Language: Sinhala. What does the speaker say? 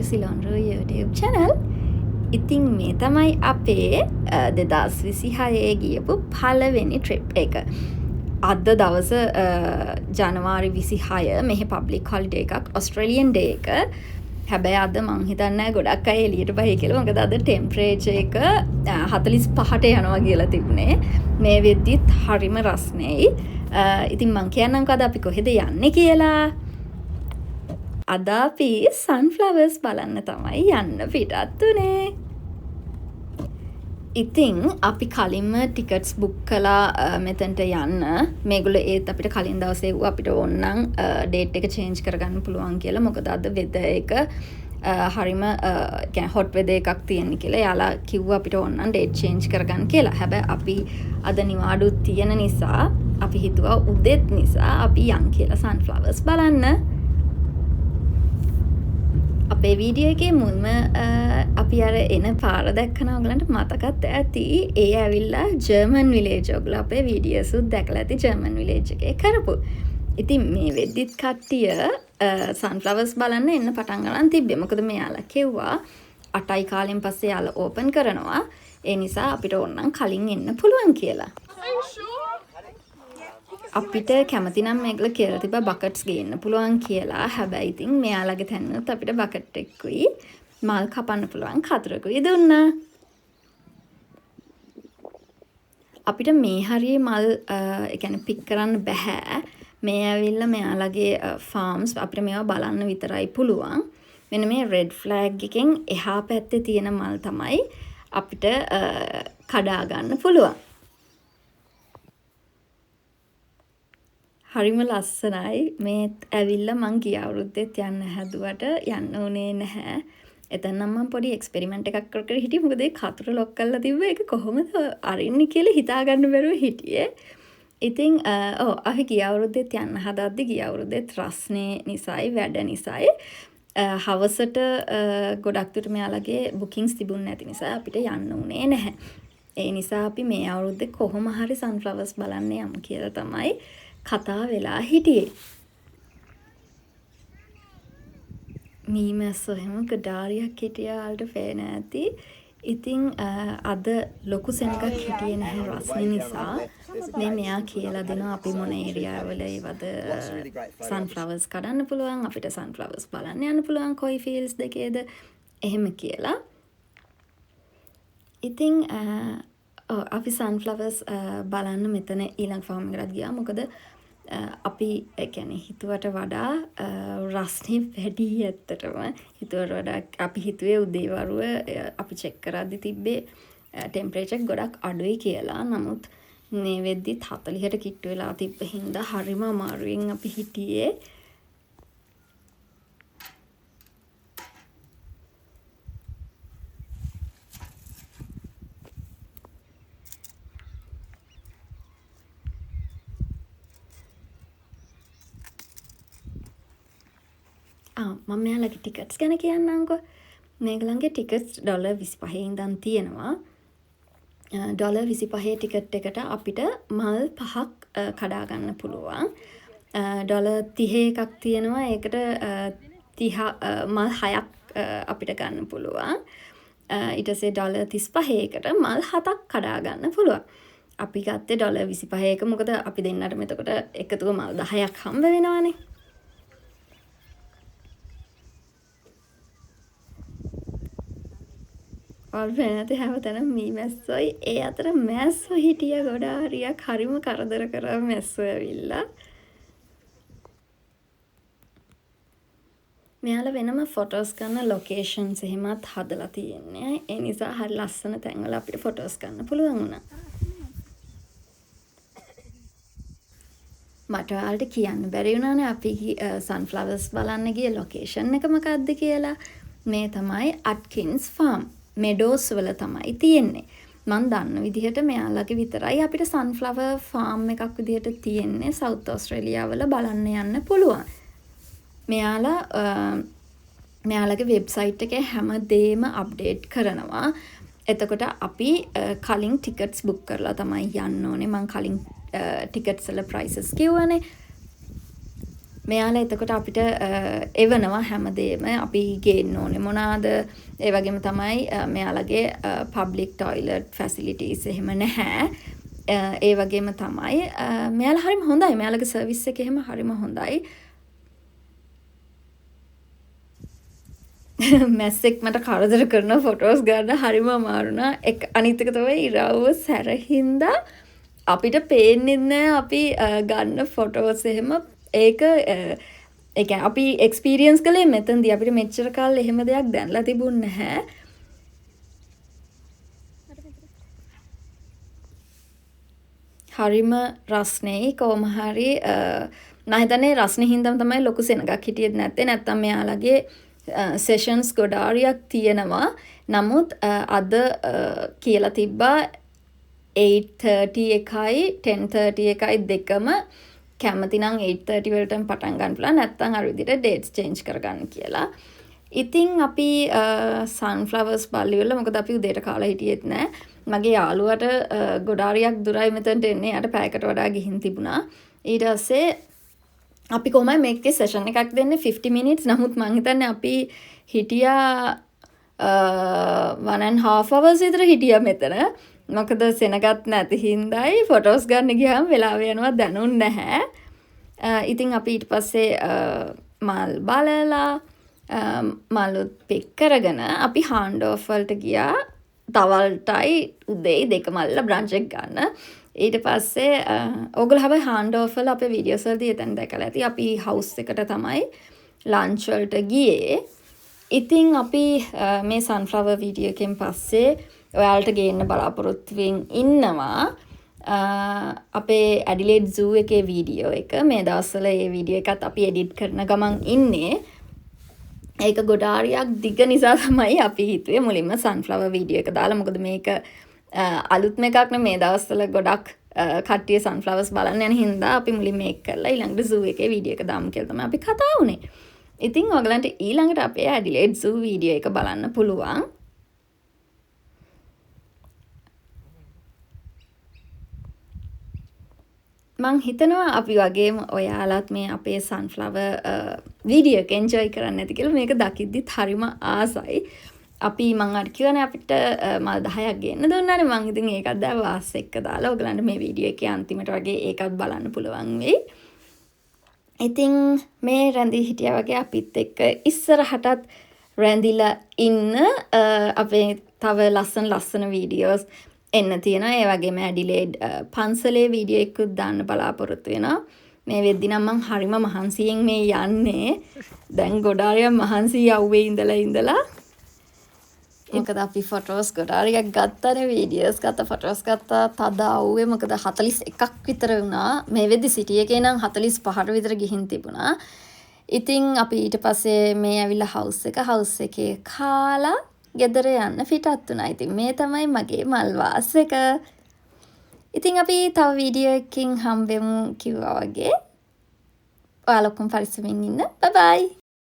සිලොන්රෝ YouTube channel. ඉතින් මේ තමයි අපේ 2026 ගියපු පළවෙනි ට්‍රිප් එක. අද දවස ජනවාරි 26 මෙහි පබ්ලික් හොලිඩේ එකක් ඔස්ට්‍රේලියන් ඩේ එක. හැබැයි අද මං හිතන්නේ ගොඩක් අය එළියට බහයි කියලා. මොකද අද ටෙම්පරේචර් එක 45ට යනවා කියලා තිබුණේ. මේ වෙද්දිත් හරිම රස්නෙයි. ඉතින් මං කියන්නම්කෝ අද අපි කොහෙද යන්නේ කියලා. අද අපි සන්ෆ්ලවර්ස් බලන්න තමයි යන්න පිටත් උනේ. ඉතින් අපි කලින්ම ටිකට්ස් බුක් කළා මෙතනට යන්න. මේගොල්ලෝ ඒත් අපිට කලින් දවසේ අපිට ඕනනම් ඩේට් එක චේන්ජ් කරගන්න පුළුවන් කියලා. මොකද අද වෙදර් එක හරිම කියන්නේ හොට් වෙදර් එකක් තියෙන කියලා. යාලා කිව්වා අපිට ඕනනම් ඩේට් චේන්ජ් කරගන්න කියලා. හැබැයි අපි අද නිවාඩු තියෙන නිසා අපි හිතුවා උදෙත් නිසා අපි යන් කියලා සන්ෆ්ලවර්ස් බලන්න. අපේ වීඩියෝ එකේ මුල්ම අපි අර එන පාර දැක්කම ඔයගලන්ට මතකත් ඇති. ඒ ඇවිල්ලා ජර්මන් විලේජ්. ඔයගොල්ලෝ අපේ වීඩියෝස් උත් දැකලා ඇති ජර්මන් විලේජ් එකේ කරපු. ඉතින් මේ වෙද්දිත් කට්ටිය සන්ෆ්ලවර්ස් බලන්න එන්න පටන් ගන්න තිබ්බේ. මොකද මෙයාලා කිව්වා 8යි කාලෙන් පස්සේ යාලා ඕපන් කරනවා. ඒ නිසා අපිට ඕනනම් කලින් එන්න පුළුවන් කියලා. අපිට කැමති නම් මේගොල්ලෝ කියලා තිබ්බා බකට්ස් ගේන්න පුළුවන් කියලා. හැබැයි ඉතින් මෙයාලගේ තැන්නත් අපිට බකට් එකකුයි මල් කපන්න පුළුවන් කතරකුයි දුන්නා. අපිට මේ හරියේ මල් ඒ කියන්නේ පික් කරන්න බෑ. මේ ඇවිල්ලා මෙයාලගේ ෆාම්ස් අපිට මේවා බලන්න විතරයි පුළුවන්. මෙන්න මේ රෙඩ් ෆ්ලැග් එකෙන් එහා පැත්තේ තියෙන මල් තමයි අපිට කඩා ගන්න පුළුවන්. හරිම ලස්සනයි. මේ ඇවිල්ලා මං ගිය අවුරුද්දෙත් යන්න හැදුවට යන්න උනේ නැහැ. එතන නම් මම පොඩි එක්ස්පෙරිමන්ට් එකක් කර කර හිටියේ. මොකද ඒ කතර ලොක් කරලා තිබ්බ ඒක කොහොමද අරින්නේ කියලා හිතා ගන්න බැරුව හිටියේ. ඉතින් අපි ගිය අවුරුද්දෙත් යන්න හදද්දි ගිය අවුරුද්දෙත් රස්නේ නිසායි වැඩ නිසායි හවසට ගොඩක් දුරට මෙයාලගේ බුකින්ග්ස් තිබුණ නැති නිසා අපිට යන්න උනේ නැහැ. ඒ නිසා අපි මේ අවුරුද්දේ කොහොම හරි සන්ෆ්ලවර්ස් බලන්න යමු කියලා තමයි කතා වෙලා හිටියේ. මීමැස්සෝ එහෙම ගඩාරියක් හිටියා වලට පේන ඇති. ඉතින් අද ලොකු සෙනඟක් හිටියේ නැහැ රස්නේ නිසා. මෙයා කියලා දෙනවා අපි මොන ඒරියා වල ඒවද සන්ෆ්ලවර්ස් කඩන්න පුළුවන්, අපිට සන්ෆ්ලවර්ස් බලන්න යන්න පුළුවන් කොයි ෆීල්ඩ්ස් දෙකේද එහෙම කියලා. ඉතින් අපි සන්ෆ්ලවර්ස් බලන්න මෙතන ඊළඟ ෆාම් එකකට ගියා. මොකද අපි කියන්නේ හිතුවට වඩා රස්නේ වැඩි ඇත්තටම. හිතුවට වඩා අපි හිතුවේ උදේවරුව අපි චෙක් කරද්දි තිබ්බේ ටෙම්පරේචර් ගොඩක් අඩුයි කියලා. නමුත් මේ වෙද්දිත් 40ට කිට්ටු වෙලා තිබ්බ හින්දා හරිම අමාරුවෙන් අපි හිටියේ. මම මෙයාලගේ ටිකට්ස් ගැන කියන්නම්කෝ. මේගොල්ලන්ගේ ටිකට්ස් $25 ඉඳන් තියෙනවා. $25 ටිකට් එකට අපිට මල් 5ක් කඩා ගන්න පුළුවන්. $30 එකක් තියෙනවා. ඒකට 30 මල් 6ක් අපිට ගන්න පුළුවන්. ඊට පස්සේ $35 එකට මල් 7ක් කඩා ගන්න පුළුවන්. අපි ගත්තේ $25 එක. මොකද අපි දෙන්නටම එතකොට එකතුව මල් 10ක් හම්බ වෙනවානේ. ඔල්පෙනති හැමතැනම මීමැස්සොයි. ඒ අතර මැස්සෝ හිටිය ගොඩාරියක්. හරිම කරදර කරා මැස්සෝ ඇවිල්ලා. මෙයාලා වෙනම ෆොටෝස් ගන්න ලොකේෂන්ස් එහෙමත් හදලා තියෙන්නේ. ඒ නිසා හරි ලස්සන තැන්වල අපිට ෆොටෝස් ගන්න පුළුවන් වුණා. මට ඔයාලට කියන්න බැරි වුණානේ අපි සන්ෆ්ලවර්ස් බලන්න ගිය ලොකේෂන් එක මොකක්ද කියලා. මේ තමයි අට්කින්ස් ෆාම්. මෙඩෝස් වල තමයි තියෙන්නේ. මම දන්න විදිහට මෙයාලගේ විතරයි අපිට සන්ෆ්ලවර් ෆාම් එකක් විදිහට තියෙන්නේ. සවුත් ඕස්ට්‍රේලියා වල බලන්න යන්න පුළුවන්. මෙයාලගේ වෙබ්සයිට් එකේ හැමදේම අප්ඩේට් කරනවා. එතකොට අපි කලින් ටිකට්ස් බුක් කරලා තමයි යන්න ඕනේ. මම කලින් ටිකට්ස් වල ප්‍රයිසස් කිව්වනේ. මෙයාලා එතකොට අපිට එවනවා හැමදේම අපි ගේන්න ඕනේ මොනවාද ඒ වගේම තමයි මෙයාලගේ පබ්ලික් ටොයිලට් ෆැසිලිටීස් එහෙම නැහැ ඒ වගේම තමයි මෙයාලා හරිම හොඳයි මෙයාලගේ සර්විස් එක එහෙම හරිම හොඳයි මැස්සෙක් මට කරදර කරන ෆොටෝස් ගන්න හරිම අමාරුණා අනිත් එක තමයි ඉරව්ව සැරහින්දා අපිට පේන්නේ නැහැ අපි ගන්න ෆොටෝස් එහෙම ඒක අපි එක්ස්පීරියන්ස් කළේ මෙතනදී අපිට මෙච්චර කාලෙ එහෙම දෙයක් දැනලා තිබුණේ නැහැ. හරිම රස්නේ කොහොම හරි මම හිතන්නේ රස්නේ හින්දාම තමයි ලොකු සෙනගක් හිටියෙත් නැත්තේ නැත්තම් මෙයාලගේ සෙෂන්ස් ගොඩාරියක් තියෙනවා. නමුත් අද කියලා තිබ්බා 8:30 එකයි 10:30 එකයි දෙකම කැමති නම් 8:30 වලටම පටන් ගන්න පුළුවන් නැත්නම් අර විදිහට dates change කරගන්න කියලා. ඉතින් අපි sunflowers බල්ලි වල මොකද අපි උදේට කාලා හිටියෙත් නෑ. මගේ යාළුවට ගොඩාරියක් දුරයි මෙතනට එන්නේ. යාට පැයකට වඩා ගිහින් තිබුණා. ඊට පස්සේ අපි කොහොමයි මේකේ session එකක් දෙන්නේ 50 minutes. නමුත් මං හිතන්නේ අපි හිටියා 1.5 hours විතර හිටියා මෙතන. මොකද සෙනගත් නැති හින්දායි ෆොටෝස් ගන්න ගියාම වෙලාව යනවා දැනුන්නේ නැහැ. ඉතින් අපි ඊට පස්සේ මල් බලලා මලුත් පික් කරගෙන අපි හාන්ඩ් ඔෆ් වලට ගියා. තවල්ටයි උදේ දෙක මල්ල බ්‍රන්ච් එක ගන්න. ඊට පස්සේ ඕගොල්ලෝ හැබැයි හාන්ඩ් ඔෆ් වල අපේ වීඩියෝස් වලදී එතන දැකලා ඇති. අපි හවුස් එකට තමයි ලන්ච් වලට ගියේ. ඉතින් අපි මේ සන්ෆ්ලවර් වීඩියෝ එකෙන් පස්සේ ඔයාලට ගේන්න බලාපොරොත්තුවෙන් ඉන්නවා අපේ ඇඩිලේඩ් සූ එකේ වීඩියෝ එක. මේ දවස්වල ඒ වීඩියෝ එකත් අපි එඩිට් කරන ගමන් ඉන්නේ. ඒක ගොඩාරියක් දිග නිසා තමයි අපි හිතුවේ මුලින්ම සන්ෆ්ලවර් වීඩියෝ එක දාලා. මොකද මේක අලුත්ම එකක් නේ මේ දවස්වල ගොඩක් කට්ටිය සන්ෆ්ලවර්ස් බලන්න යන හින්දා අපි මුලින් මේක කරලා ඊළඟට සූ එකේ වීඩියෝ එක දාමු කියලා තමයි අපි කතා වුනේ. ඉතින් ඔයගලන්ට ඊළඟට අපේ ඇඩිලේඩ් සූ වීඩියෝ එක බලන්න පුළුවන්. මං හිතනවා අපි වගේම ඔයාලත් මේ අපේ සන්ෆ්ලවර් වීඩියෝ එක එන්ජොයි කරන්න ඇති කියලා. මේක දකිද්දිත් හරිම ආසයි. අපි මං අර කියවනේ අපිට මල් 10ක් ගෙන්න දුන්නානේ. මං ඉතින් ඒකත් දැන් වාස් එක්ක දාලා ඔයගලන්ට මේ වීඩියෝ එකේ අන්තිමට වගේ ඒකත් බලන්න පුළුවන් වෙයි. ඉතින් මේ රැඳී හිටියා වගේ අපිත් එක්ක ඉස්සරහටත් රැඳිලා ඉන්න අපේ තව ලස්සන වීඩියෝස් එන්න තියෙනවා. ඒ වගේම ඇඩිලේඩ් පන්සලේ වීඩියෝ එකකුත් දාන්න බලාපොරොත්තු වෙනවා. මේ වෙද්දි නම් මං හරිම මහන්සියෙන් මේ යන්නේ. දැන් ගොඩාරියක් මහන්සි යව්වේ ඉඳලා මොකද අපි ෆොටෝස් ගොඩාරියක් ගත්තනේ වීඩියෝස් ගත්තා ෆොටෝස් ගත්තා තද අවුවේ මොකද 41ක් විතර වුණා. මේ වෙද්දි සිටි එකේ නම් 45ට විතර ගිහින් තිබුණා. ඉතින් අපි ඊට පස්සේ මේ ඇවිල්ලා හවුස් එකේ කාලා ගෙදර යන්න පිටත් වුණා. ඉතින් මේ තමයි මගේ මල්වාස් එක. ඉතින් අපි තව වීඩියෝ එකකින් හම්බෙමු කිව්වා වගේ. ඔයාලා ඔක්කොම පරිස්සමින් ඉන්න. බයි බයි.